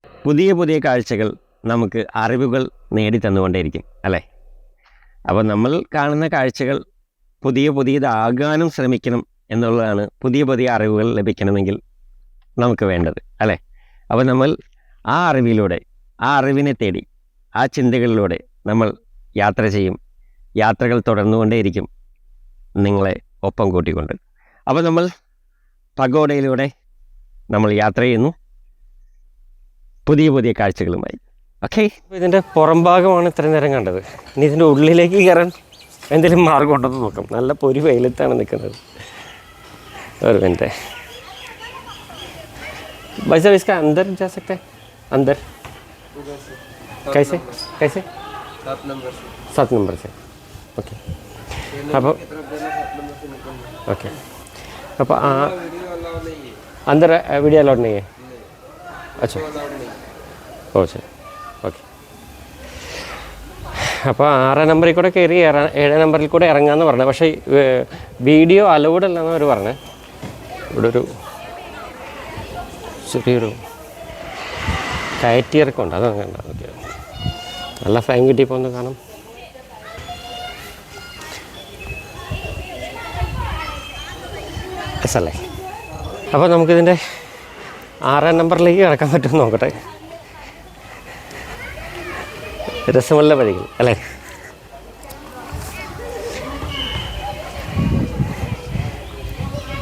പുതിയ പുതിയ കാഴ്ചകൾ നമുക്ക് അറിവുകൾ നേടിത്തന്നുകൊണ്ടേയിരിക്കും അല്ലേ? അപ്പോൾ നമ്മൾ കാണുന്ന കാഴ്ചകൾ പുതിയതാകാനും ശ്രമിക്കണം എന്നുള്ളതാണ് പുതിയ പുതിയ അറിവുകൾ ലഭിക്കണമെങ്കിൽ നമുക്ക് വേണ്ടത് അല്ലേ? അപ്പോൾ നമ്മൾ ആ അറിവിലൂടെ, ആ അറിവിനെ തേടി, ആ ചിന്തകളിലൂടെ നമ്മൾ യാത്ര ചെയ്യും. യാത്രകൾ തുടർന്നുകൊണ്ടേയിരിക്കും നിങ്ങളെ ഒപ്പം കൂട്ടിക്കൊണ്ട്. അപ്പോൾ നമ്മൾ പഗോഡയിലൂടെ നമ്മൾ യാത്ര ചെയ്യുന്നു പുതിയ കാഴ്ചകളുമായി. ഓക്കെ, ഇതിൻ്റെ പുറം ഭാഗമാണ് ഇത്രയും നേരം കണ്ടത്. ഇനി ഇതിൻ്റെ ഉള്ളിലേക്ക് കയറാൻ എന്തെങ്കിലും മാർഗം ഉണ്ടെന്ന് നോക്കാം. നല്ല പൊരി വെയിലത്താണ് നിൽക്കുന്നത്. ഒരു മിനിറ്റ്, भाई साहब इसका अंदर जा सकते हैं? अंदर कैसे 7 नंबर से ഓക്കെ. അപ്പോൾ ഓക്കെ, അപ്പോൾ अंदर वीडियो अलाउड नहीं है? अच्छा, ഓ ശരി, ഓക്കെ. അപ്പോൾ 6 നമ്പറിൽ കൂടെ കയറി 7 നമ്പറിൽ കൂടെ ഇറങ്ങാമെന്ന് പറഞ്ഞത്. പക്ഷേ വീഡിയോ അലൗഡ് അല്ലെന്ന് അവർ പറഞ്ഞത്. ഇവിടെ ഒരു ചെറിയൊരു കയറ്റിയിറക്കം ഉണ്ട്, അതാണ് കണ്ടത്. ഓക്കെ, നല്ല ഫൈൻ കിട്ടിയപ്പോൾ ഒന്ന് കാണാം. അല്ലേ? അപ്പോൾ നമുക്കിതിൻ്റെ 6 നമ്പറിലേക്ക് കിടക്കാൻ പറ്റുമെന്ന് നോക്കട്ടെ. രസമുള്ള വഴികൾ അല്ലേ?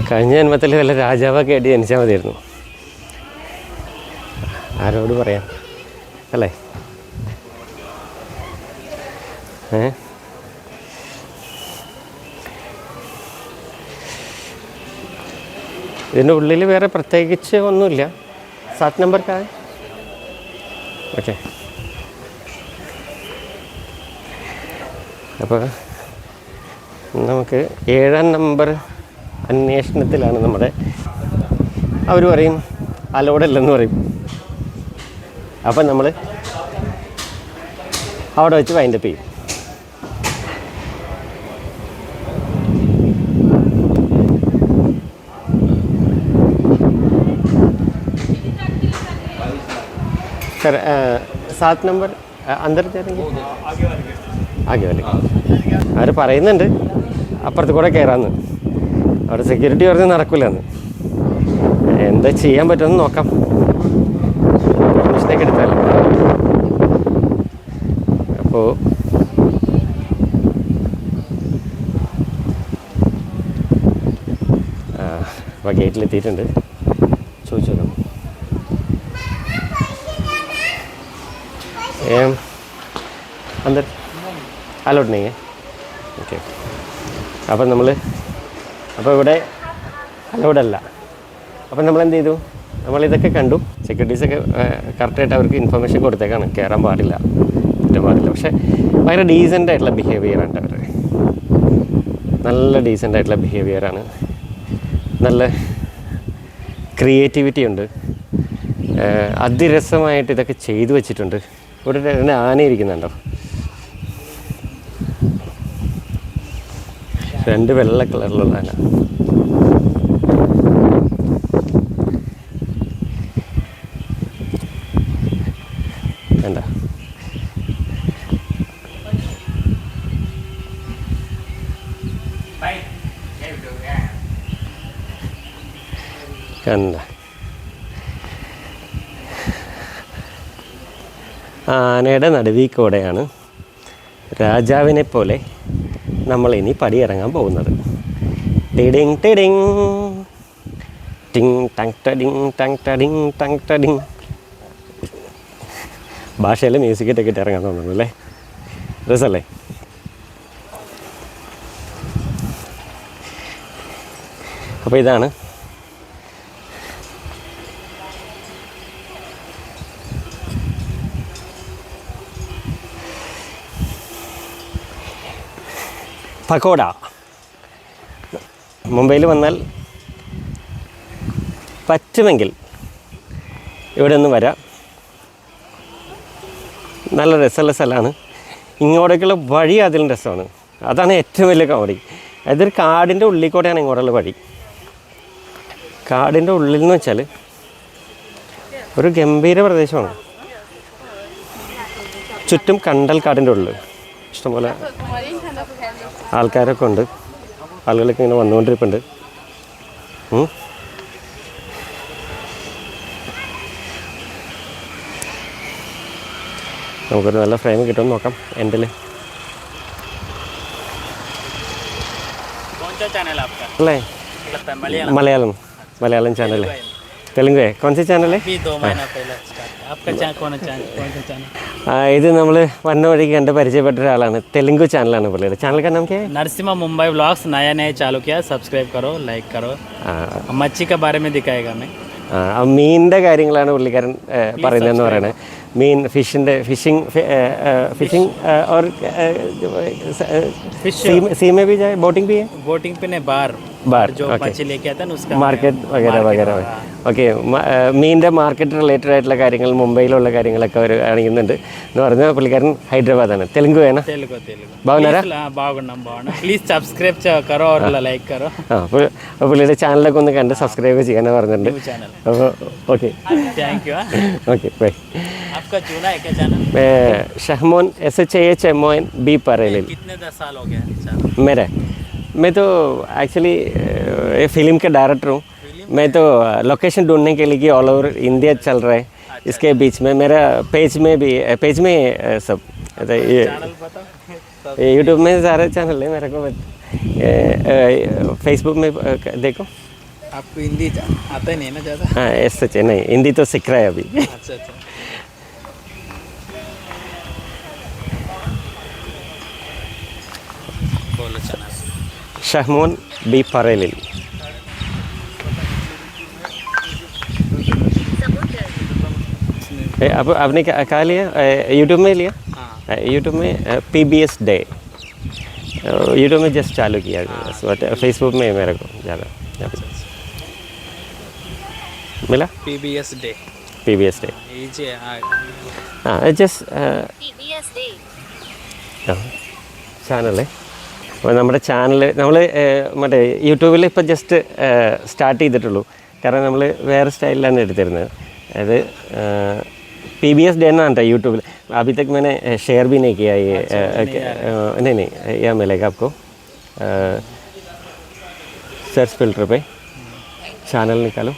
കഴിഞ്ഞ ജന്മത്തിൽ വല്ല രാജാവൊക്കെ ആയിട്ട് ജനിച്ചാൽ മതിയായിരുന്നു. ആരോട് പറയാം അല്ലേ? ഇതിൻ്റെ ഉള്ളിൽ വേറെ പ്രത്യേകിച്ച് ഒന്നുമില്ല. 7 നമ്പർക്കാണ്. ഓക്കെ, അപ്പോൾ നമുക്ക് 7 നമ്പർ അന്വേഷണത്തിലാണ് നമ്മുടെ. അവർ പറയും അലോഡല്ലെന്ന് പറയും. അപ്പം നമ്മൾ അവിടെ വെച്ച് വൈൻഡപ്പ് ചെയ്യും. सर 7 नंबर अंदर जाएंगे ആകെ വല്ലേ? അവർ പറയുന്നുണ്ട് അപ്പുറത്ത് കൂടെ കയറാമെന്ന്. അവിടെ സെക്യൂരിറ്റി പറഞ്ഞ് നടക്കില്ലെന്ന്. എന്താ ചെയ്യാൻ പറ്റുമെന്ന് നോക്കാം. പെർമിഷനൊക്കെ എടുത്താലോ. അപ്പോൾ ഗേറ്റിലെത്തിയിട്ടുണ്ട്. ചോദിച്ചു നോക്കാം. अंदर അലോട്ട് नहीं है? ഓക്കെ. അപ്പം ഇവിടെ അലോഡല്ല. അപ്പം നമ്മളെന്ത് ചെയ്തു? നമ്മളിതൊക്കെ കണ്ടു. സെക്യൂരിറ്റീസൊക്കെ കറക്റ്റായിട്ട് അവർക്ക് ഇൻഫർമേഷൻ കൊടുത്തേക്കാണ്. കയറാൻ പാടില്ല, പറ്റാൻ പാടില്ല. പക്ഷേ ഭയങ്കര ഡീസൻ്റ് ആയിട്ടുള്ള ബിഹേവിയറാണ് അവർ. നല്ല ഡീസൻ്റ് ആയിട്ടുള്ള ബിഹേവിയറാണ്. നല്ല ക്രിയേറ്റിവിറ്റി ഉണ്ട്. അതിരസമായിട്ട് ഇതൊക്കെ ചെയ്തു വെച്ചിട്ടുണ്ട്. ഇവിടെ തന്നെ ആന ഇരിക്കുന്നുണ്ടോ? 2 വെള്ള കളറിലുള്ള ആന. എന്താ കണ്ട ആനയുടെ നടുവിൽക്കൂടെയാണ് രാജാവിനെ പോലെ നമ്മളിനി പടിയിറങ്ങാൻ പോകുന്നത്. ടിഡിങ് ടിഡിങ് ടിങ് ടങ് ടടിങ് ടങ് ടടിങ് ടങ് ടടിങ്. ഭാഷയിൽ മ്യൂസിക്കിട്ടൊക്കെ ഇട്ട് ഇറങ്ങാൻ തോന്നുന്നു അല്ലേ? രസമല്ലേ? അപ്പോൾ ഇതാണ് പകോഡ. മുംബൈയിൽ വന്നാൽ പറ്റുമെങ്കിൽ ഇവിടെ നിന്ന് വരാം. നല്ല രസമുള്ള സ്ഥലമാണ്. ഇങ്ങോട്ടേക്കുള്ള വഴി അതിലും രസമാണ്. അതാണ് ഏറ്റവും വലിയ കോമഡി. അതൊരു കാടിൻ്റെ ഉള്ളിൽ കൂടെയാണ് ഇങ്ങോട്ടുള്ള വഴി. കാടിൻ്റെ ഉള്ളിൽ എന്ന് വെച്ചാൽ ഒരു ഗംഭീര പ്രദേശമാണ്. ചുറ്റും കണ്ടൽക്കാടിൻ്റെ ഉള്ളിൽ ഇഷ്ടംപോലെ ആൾക്കാരൊക്കെ ഉണ്ട്. ആളുകളൊക്കെ ഇങ്ങനെ വന്നുകൊണ്ടിരിപ്പുണ്ട്. നമുക്കൊരു നല്ല ഫ്രെയിം കിട്ടുമെന്ന് നോക്കാം. എൻഡിൽ अल्ले मलयालम चैनल है. तेलुगु है. कौन सी चैनल है? 2 महीना पहले स्टार्ट. आपका कौन सा चैनल? ഇത് നമ്മൾ വന്ന വഴിക്ക് കണ്ട് പരിചയപ്പെട്ട ഒരാളാണ്. തെലുങ്ക് ചാനലാണ് പുള്ളിയുടെ. ചാനൽ का नाम क्या है? नरसिम्हा मुंबई व्लॉग्स. नया नया चालू किया. सब्सक्राइब करो, लाइक करो. मच्छी के बारे में दिखाएगा मैं. മീനിൻ്റെ കാര്യങ്ങളാണ് പുള്ളിക്കാരൻ പറയുന്നതെന്ന് പറയണത്. മീൻ ഫിഷിങ് और सी में भी जाए. बोटिंग भी है. बोटिंग पे नहीं बार जो मच्छी लेके आता है उसका മാർക്കറ്റ് വഗേര. ഓക്കെ, മീനിൻ്റെ മാർക്കറ്റ് റിലേറ്റഡ് ആയിട്ടുള്ള കാര്യങ്ങൾ, മുംബൈയിലുള്ള കാര്യങ്ങളൊക്കെ അവർ കാണിക്കുന്നുണ്ട് എന്ന് പറഞ്ഞാൽ പുള്ളിക്കാരൻ ഹൈദരാബാദാണ്. തെലുങ്ക് വേണം. പ്ലീസ് സബ്സ്ക്രൈബ് കറോ ഓർ ലൈക്ക് കറോ. അപ്പോൾ പുള്ളിയുടെ ചാനലൊക്കെ ഒന്ന് കണ്ട് സബ്സ്ക്രൈബ് ചെയ്യാനാണ് പറഞ്ഞിട്ടുണ്ട്. അപ്പോൾ okay, thank you. Okay, bye. आपका चुना है क्या चैनल? Shahmon SHAHMON B Parelil. कितने 10 साल हो गया चैनल मेरा? मैं तो एक्चुअली फिल्म का डायरेक्टर हूँ. मैं तो लोकेशन ढूंढने के लिए ऑल ओवर इंडिया चल रहा है. इसके बीच में मेरा पेज में सब यूट्यूब में सारे चैनल है मेरे को. फेसबुक में देखो. आपको हिंदी आता नहीं ना ज़्यादा? हाँ, ऐसे नहीं, हिंदी तो सीख रहा है अभी. अच्छा. शहमोन बी परेलिल. अब आपने क्या लिया? यूट्यूब में लिया. यूट्यूब में PBS डे यूट्यूब में जस्ट चालू किया. फेसबुक में मेरे को ज़्यादा मिला. PBS डे हाँ, जस्ट PBS डे ചാനൽ. അപ്പോൾ നമ്മുടെ ചാനൽ നമ്മൾ മറ്റേ യൂട്യൂബിൽ ഇപ്പോൾ ജസ്റ്റ് സ്റ്റാർട്ട് ചെയ്തിട്ടുള്ളൂ. കാരണം നമ്മൾ വേറെ സ്റ്റൈലിലാണ് എടുത്തിരുന്നത്. അതായത് PBS डे ना था यूट्यूब. अभी तक मैंने शेयर भी नहीं किया ये. नहीं यह मिलेगा आपको सर्च फिल्टर पे. चैनल निकालो,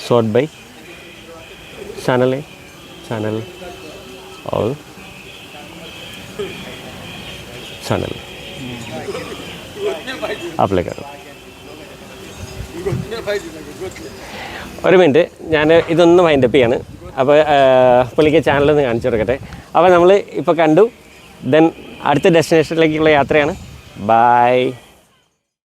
शॉर्ट बाई चैनल है, चैनल ऑल चैनल അപ്ലൈ കറോ. ഒരു മിനിറ്റ്, ഞാൻ ഇതൊന്ന് വൈൻഡപ്പ് ചെയ്യാണ്. അപ്പോൾ പുള്ളിക്ക് ചാനലൊന്ന് കാണിച്ചു കൊടുക്കട്ടെ. അപ്പോൾ നമ്മൾ ഇപ്പോൾ കണ്ടു. ദെൻ അടുത്ത ഡെസ്റ്റിനേഷനിലേക്കുള്ള യാത്രയാണ്. ബൈ.